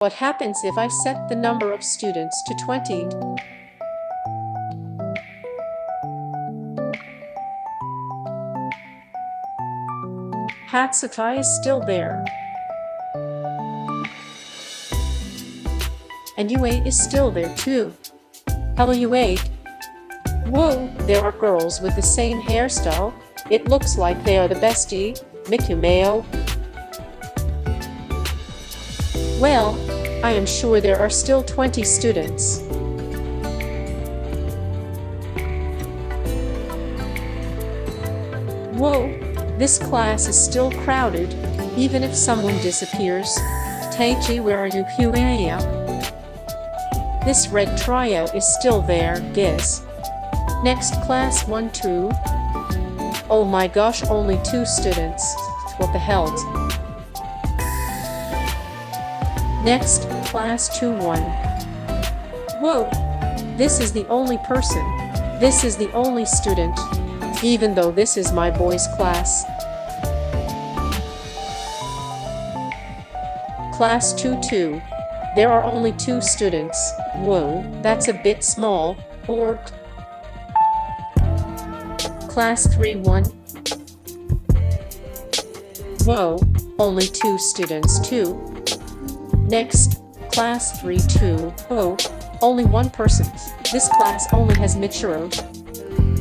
What happens if I set the number of students to 20? Hatsukai is still there. And U8 is still there too. Hello U8. Whoa, there are girls with the same hairstyle. It looks like they are the bestie, Mikumeo. Well, I am sure there are still 20 students. Whoa, this class is still crowded, even if someone disappears. Taichi, where are you, Huaya? This red trio is still there, guess. Next class 1-2. Oh my gosh, only 2 students. What the hell? Next, class 2-1. Whoa, this is the only person. This is the only student, even though this is my boys' class. Class 2-2. There are only 2 students. Whoa, that's a bit small. Or Class 3-1. Whoa, only 2 students too. Next, Class 3-2. Oh, only 1 person. This class only has Michiro.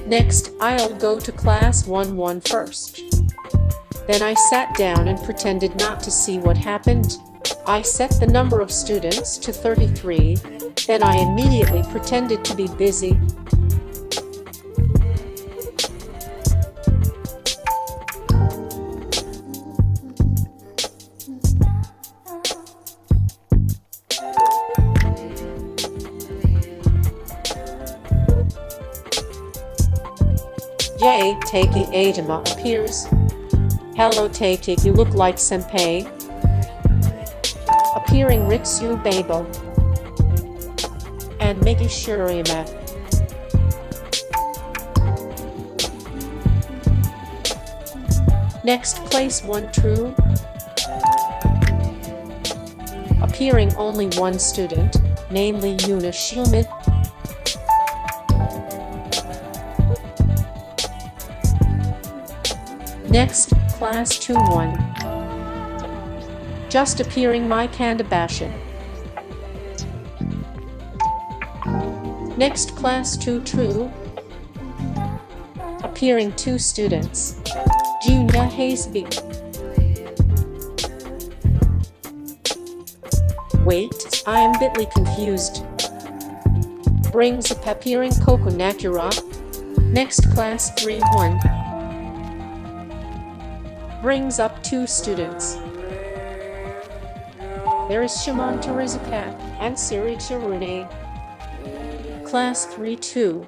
Next, I'll go to Class 1-1 first. Then I sat down and pretended not to see what happened. I set the number of students to 33. Then I immediately pretended to be busy. Jay, Taiki Adama appears. Hello Taiki, you look like Senpai. Appearing Ritsu Babo. And Miki Shurima. Next place 1 true. Appearing only 1 student, namely Yuna Shumit. Next, class 2-1. Just appearing my Kandabashin. Next, class 2-2. Appearing 2 students. Junya Haseby. Wait, I am bitly confused. Brings up appearing Koko Nakura. Next, class 3-1. Brings up 2 students. There is Shimon Terezuka and Siri Chirune. Class 3-2.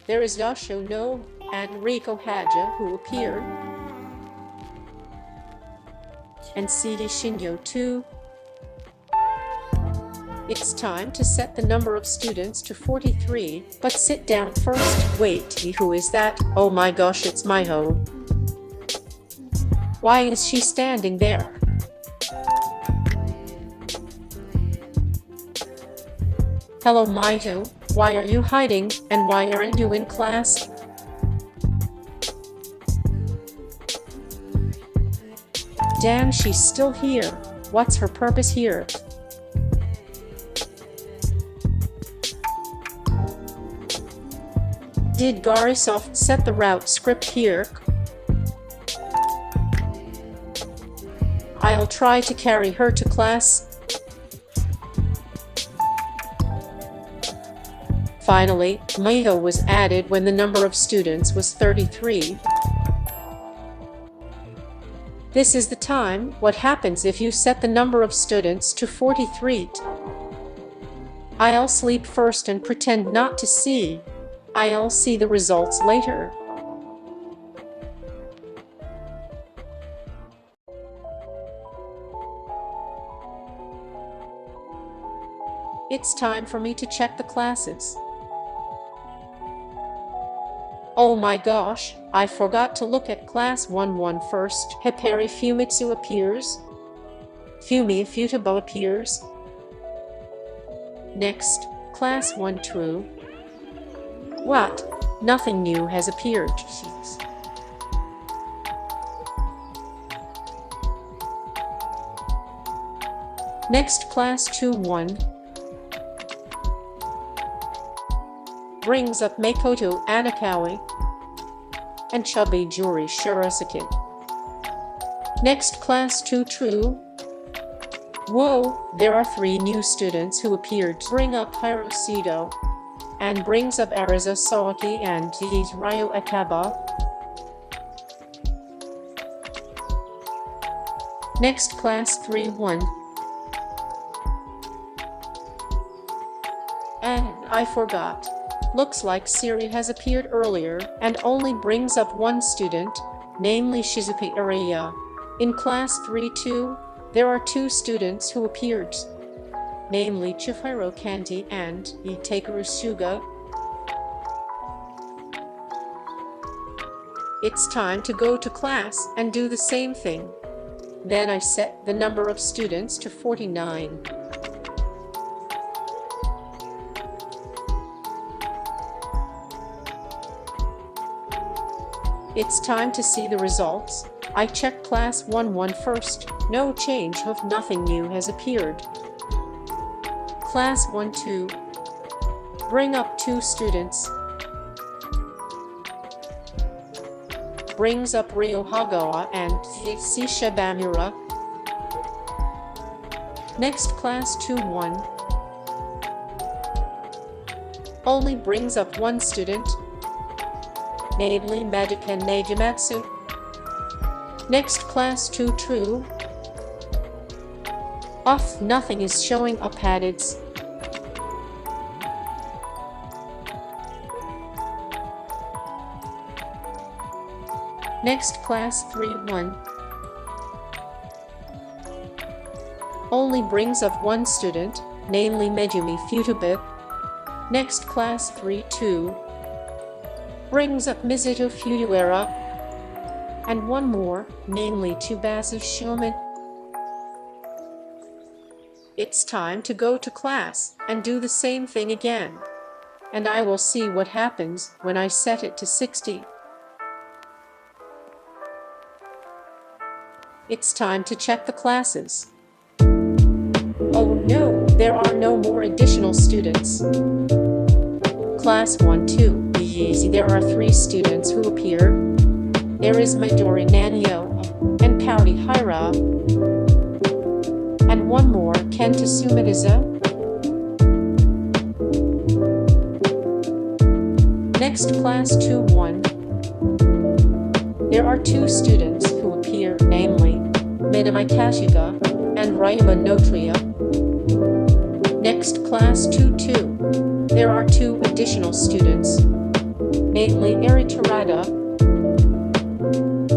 There is Yasho No and Riko Haja who appear. And CD Shinyo too. It's time to set the number of students to 43, but sit down first. Wait, who is that? Oh my gosh, it's Maiho. Why is she standing there? Hello Maiho, why are you hiding, and why aren't you in class? Damn, she's still here. What's her purpose here? Did Garisoft set the route script here? I'll try to carry her to class. Finally, Maiho was added when the number of students was 33. This is the time. What happens if you set the number of students to 43? I'll sleep first and pretend not to see. I'll see the results later. It's time for me to check the classes. Oh my gosh, I forgot to look at class 1-1 first. Hepari Fumitsu appears. Fumi Futabo appears. Next, class 1 true. What? Nothing new has appeared. Next, class 2-1 brings up Makoto Anakawi and Chubby Juri Shirasakin. Next, class 2 true. Whoa, there are 3 new students who appeared. Bring up Hirosido and brings up Ariza Sawaki and Ryo Akaba. Next, class 3-1. And I forgot. Looks like Siri has appeared earlier and only brings up 1 student, namely Shizuki Ariya. In class 3-2, there are 2 students who appeared, namely Chihiro Kanti and Itakeru Suga. It's time to go to class and do the same thing. Then I set the number of students to 49. It's time to see the results. I check class 1-1 first. No change of nothing new has appeared. Class 1-2. Bring up 2 students. Brings up Ryo Hagawa and Sisha Bamura. Next, class 2-1 only brings up 1 student, namely Madoka Nejimatsu. Next, class 2 true. Off, nothing is showing up added. Next, class 3-1 only brings up 1 student, namely Megumi Futaba. Next, class 3-2 brings up Mizuto Fujiwara and 1 more, namely Tsubasa Shomen. It's time to go to class and do the same thing again, and I will see what happens when I set it to 60. It's time to check the classes. Oh no, there are no more additional students. Class 1-2. There are 3 students who appear. There is Midori Nanio and Kaori Hira, and 1 more, Kenta Sumidza. Next, class 2-1. There are 2 students who appear, namely Minami Kashiga and Ryuma Notria. Next, class 2-2. There are 2 additional students, namely Eri Terada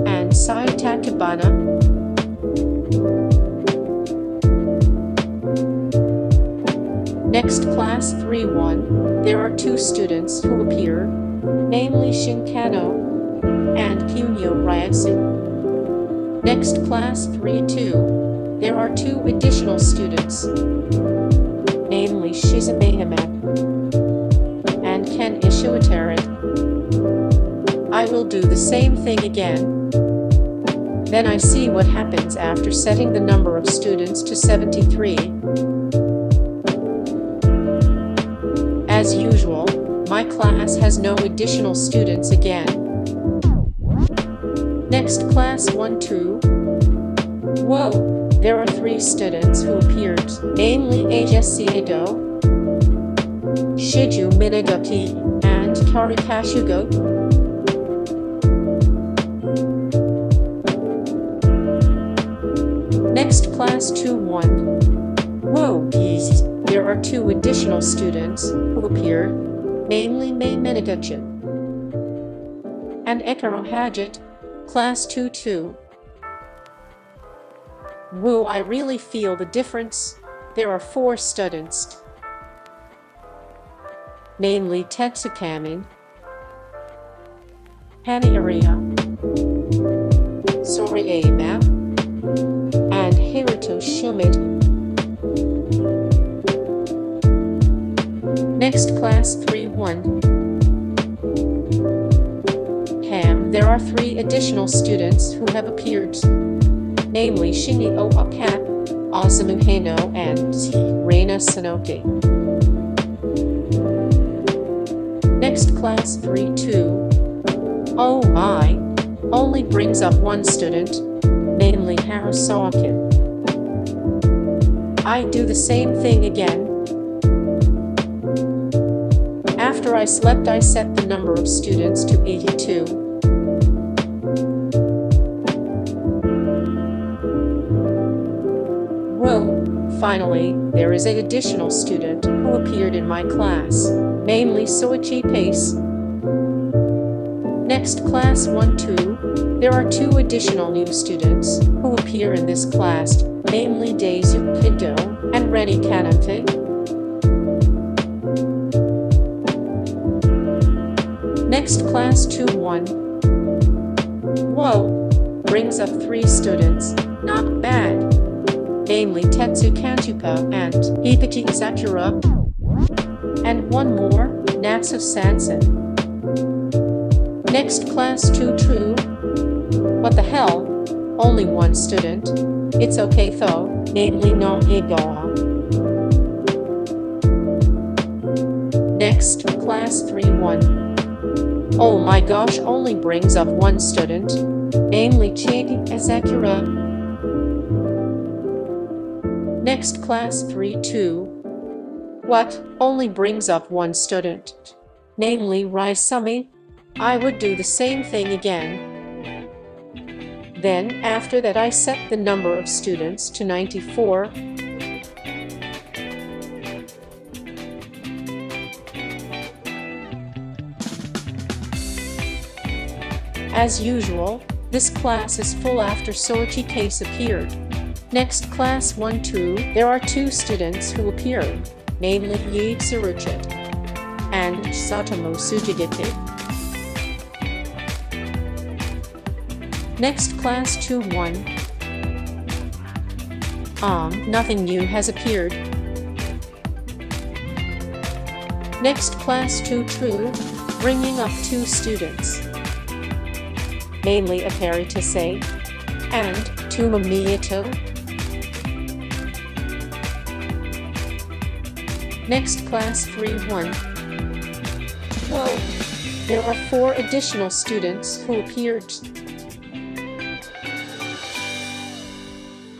and Sai Takabana. Next, class 3-1, there are 2 students who appear, namely Shinkano and Kunio Ryatsu. Next, class 3-2, there are 2 additional students, namely Shizume Hime and Ken Ishiwatari. I will do the same thing again. Then I see what happens after setting the number of students to 73. As usual, my class has no additional students again. Next, class 1-2. Whoa, there are 3 students who appeared, namely Aja Siedo, Shiju Minagaki, and Kari Kashugo. Next, class 2-1. Whoa, geez, there are 2 additional students who appear, namely Mei Minagachin and Ekaro Hajit, class 2-2. Whoa, I really feel the difference. There are 4 students, namely Tetsukamin, Hanaria, Sorayama, and Hiroto Shumit. Next, class 3-1. There are 3 additional students who have appeared, namely Shinio Aka, Osamu Hano, and Reina Sanoki. Next, class 3-2. Oh my, only brings up 1 student, namely Harusawakin. I do the same thing again. After I slept, I set the number of students to 82. Finally, there is an additional student who appeared in my class, namely Soichi Pace. Next, class 1-2. There are 2 additional new students who appear in this class, namely Daisu Kido and Reni Kanante. Next, class 2-1. Whoa, brings up 3 students, not bad. Namely Tetsu Kantuka and Hibiki Sakura, and 1 more, Natsu Sansen. Next, class 2-2. What the hell? Only 1 student. It's okay though, namely no Higawa. Next, class 3-1. Oh my gosh, only brings up 1 student, namely Chiaki Sakura. Next, class 3-2. What? Only brings up 1 student, namely Raisumi. I would do the same thing again. Then, after that, I set the number of students to 94. As usual, this class is full after Soichi Case appeared. Next, class 1-2, there are 2 students who appear, namely Yi Tsuruchit and Satomu Sujigeki. Next, class 2-1. Nothing new has appeared. Next, class 2-2, bringing up 2 students, namely Akari Tasei and Tuma Miyato. Next, class 3-1. Whoa, there are 4 additional students who appeared,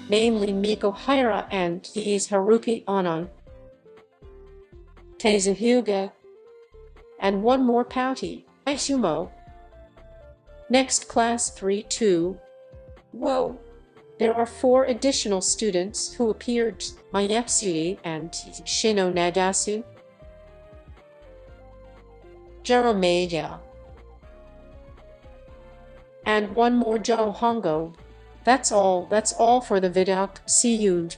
namely Miko Hira and Haruki Anon, Teizu Hyuga, and 1 more Pouty, Aisumo. Next, class 3-2. Whoa, there are 4 additional students who appeared, Mayepsui and Shino Nadasu, Jeromaya, and 1 more Joe Hongo. That's all for the video. See you.